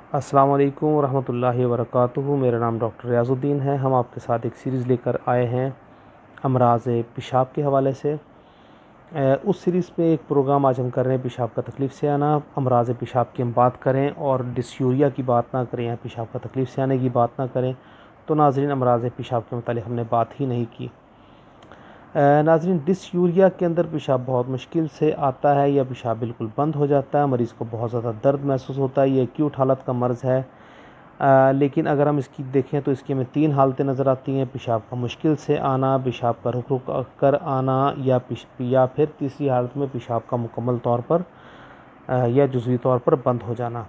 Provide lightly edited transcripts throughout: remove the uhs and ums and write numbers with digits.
अस्सलाम वालेकुम रहमतुल्लाहि व बरकातुहू। मेरा नाम डॉक्टर रियाज़ुद्दीन है। हम आपके साथ एक सीरीज़ लेकर आए हैं अमराज़ पेशाब के हवाले से। उस सीरीज़ पे एक प्रोग्राम आज हम कर रहे हैं पेशाब का तकलीफ़ से आना। अमराज़ पेशाब की हम बात करें और डिस्यूरिया की बात ना करें या पेशाब का तकलीफ़ से आने की बात ना करें तो नाज़रीन अमराज़ पेशाब के मतलब हमने बात ही नहीं की। नाज़रीन, डिस्यूरिया के अंदर पेशाब बहुत मुश्किल से आता है या पेशाब बिल्कुल बंद हो जाता है। मरीज़ को बहुत ज़्यादा दर्द महसूस होता है। ये एक्यूट हालत का मर्ज़ है। लेकिन अगर हम इसकी देखें तो इसकी हमें 3 हालतें नज़र आती हैं: पेशाब का मुश्किल से आना, पेशाब का रुक रुक कर आना या फिर तीसरी हालत में पेशाब का मुकम्मल तौर पर या जुज़वी तौर पर बंद हो जाना।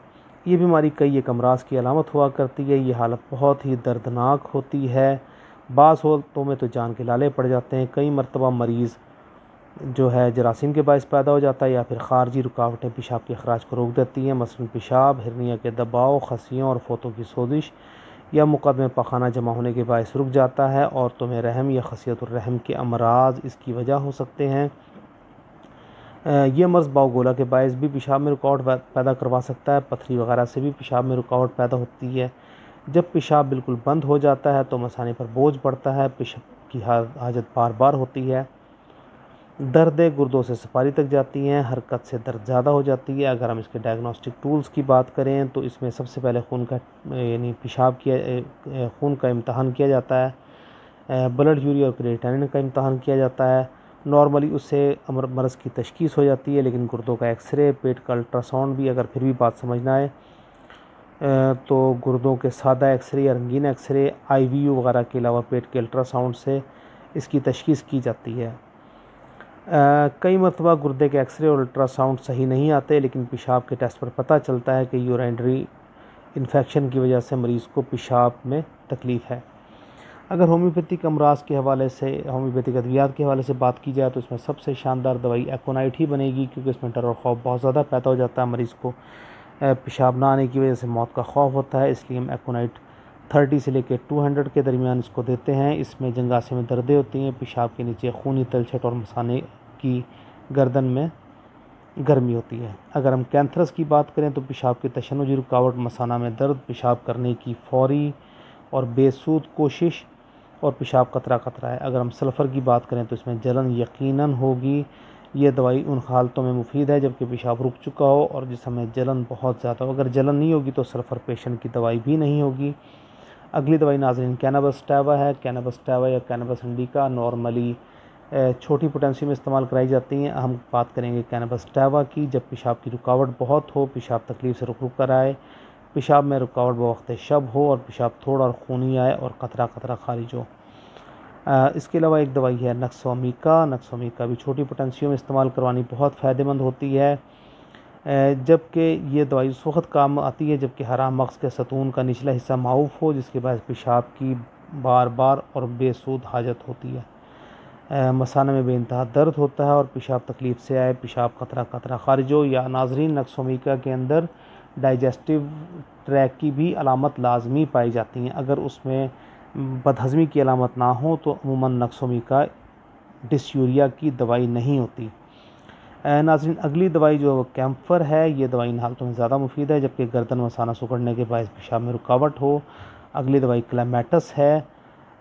ये बीमारी कई एक अमराज़ की अलामत हुआ करती है। ये हालत बहुत ही दर्दनाक होती है। बाज़ हालतों में तो जान के लाले पड़ जाते हैं। कई मरतबा मरीज़ जो है जरासीम के बायस पैदा हो जाता है या फिर ख़ारजी रुकावटें पेशाब के अखराज को रोक देती हैं, मसलन पेशाब, हिरनिया के दबाव, खसियों और फोतों की सोजिश या मुक़द्दमे पखाना जमा होने के बायस रुक जाता है। औरतों में रहम या खसियतुर रहम के अमराज इसकी वजह हो सकते हैं। ये मर्ज़ बाउगोला के बायस भी पेशाब में रुकावट पैदा करवा सकता है। पथरी वगैरह से भी पेशाब में रुकावट पैदा होती है। जब पेशाब बिल्कुल बंद हो जाता है तो मसाने पर बोझ पड़ता है, पेशाब की हाजत बार बार होती है, दर्द गुर्दों से सफारी तक जाती हैं, हरकत से दर्द ज़्यादा हो जाती है। अगर हम इसके डायग्नोस्टिक टूल्स की बात करें तो इसमें सबसे पहले खून का यानी खून का इम्तहान किया जाता है। ब्लड यूरिया और क्रिएटिनिन का इम्तहान किया जाता है। नॉर्मली उससे मर्ज़ की तशख़ीस हो जाती है, लेकिन गुर्दों का एक्सरे, पेट का अल्ट्रासाउंड भी अगर फिर भी बात समझ ना आए तो गुर्दों के सादा एक्सरे या रंगीन एक्सरे, IVU वगैरह के अलावा पेट के अल्ट्रासाउंड से इसकी तशख़ीस की जाती है। कई मरतबा गुर्दे के एक्सरे और अल्ट्रासाउंड सही नहीं आते, लेकिन पेशाब के टेस्ट पर पता चलता है कि यूरिनरी इन्फेक्शन की वजह से मरीज़ को पेशाब में तकलीफ़ है। अगर होम्योपैथिक अमराज के हवाले से, होम्योपैथिक अद्वियात के हवाले से बात की जाए तो इसमें सबसे शानदार दवाई एकोनाइट ही बनेगी, क्योंकि इसमें डर और खौफ बहुत ज़्यादा पैदा हो जाता है। मरीज़ को पेशाब ना आने की वजह से मौत का खौफ होता है, इसलिए हम एकोनाइट 30 से लेकर 200 के दरमियान इसको देते हैं। इसमें जंगासे में दर्दें होती हैं, पेशाब के नीचे खूनी तलछट और मसाने की गर्दन में गर्मी होती है। अगर हम कैंथरस की बात करें तो पेशाब की तशन्नुजी रुकावट, मसाना में दर्द, पेशाब करने की फौरी और बेसूद कोशिश और पेशाब कतरा कतरा है। अगर हम सल्फ़र की बात करें तो इसमें जलन यकीनन होगी। ये दवाई उन हालतों में मुफीद है जबकि पेशाब रुक चुका हो और जिस समय जलन बहुत ज़्यादा हो। अगर जलन नहीं होगी तो सल्फ़र पेशेंट की दवाई भी नहीं होगी। अगली दवाई नाज़रीन कैनाबिस सैटिवा है। कैनाबिस सैटिवा या कैनाबिस इंडिका नॉर्मली छोटी पोटेंसी में इस्तेमाल कराई जाती हैं। हम बात करेंगे कैनाबिस सैटिवा की जब पेशाब की रुकावट बहुत हो, पेशाब तकलीफ़ से रुक रुक कर आए, पेशाब में रुकावट बवक्त शब हो और पेशाब थोड़ा और खूनी आए और कतरा कतरा खारिज हो। इसके अलावा एक दवाई है नक्सोमिका। नक्सोमिका भी छोटी पोटेंसियों में इस्तेमाल करवानी बहुत फ़ायदेमंद होती है, जबकि ये दवाई उस वक्त काम आती है जबकि हराम मग़ज़ के सतून का निचला हिस्सा माऊफ हो, जिसके बाद पेशाब की बार बार और बेसूद हाजत होती है। मसाने में बेइंतहा दर्द होता है और पेशाब तकलीफ़ से आए, पेशाब कतरा कतरा खारिज हो। या नाज़रीन, नक्सोमिका के अंदर डाइजेस्टिव ट्रैक की भी अलामत लाजमी पाई जाती हैं। अगर उसमें बदहज़मी की अलामत ना हो तो अमूमन नक्सोमिका डिस्यूरिया की दवाई नहीं होती। नाज़रीन, अगली दवाई जो कैम्फर है, ये दवाई इन हालतों में ज़्यादा मुफीद है जबकि गर्दन मसाना सुकड़ने के बायस पेशाब में रुकावट हो। अगली दवाई क्लैमेटस है।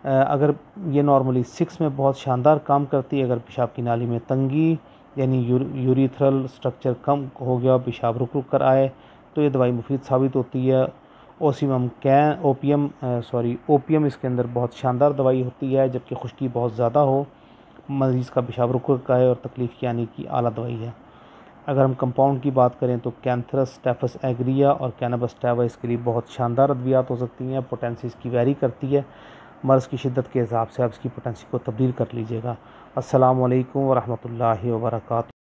अगर ये नॉर्मली 6 में बहुत शानदार काम करती है। अगर पेशाब की नाली में तंगी यानी यूरिथ्रल स्ट्रक्चर कम हो गया, पेशाब रुक रुक कर आए तो ये दवाई मुफीद साबित होती है। ओपियम इसके अंदर बहुत शानदार दवाई होती है जबकि खुश्की बहुत ज़्यादा हो, मरीज़ का पेशाब रुक रुक आए और तकलीफ़ की आने की आला दवाई है। अगर हम कंपाउंड की बात करें तो कैंथरस, स्टेफस एग्रिया और कैनाबिस सैटिवा इसके लिए बहुत शानदार अद्वियात हो सकती हैं। पोटेंसी इसकी वैरी करती है, मर्ज़ की शिद्दत के हिसाब से आप इसकी पोटेंसी को तब्दील कर लीजिएगा। अस्सलामु अलैकुम व रहमतुल्लाहि व बरकातुहू।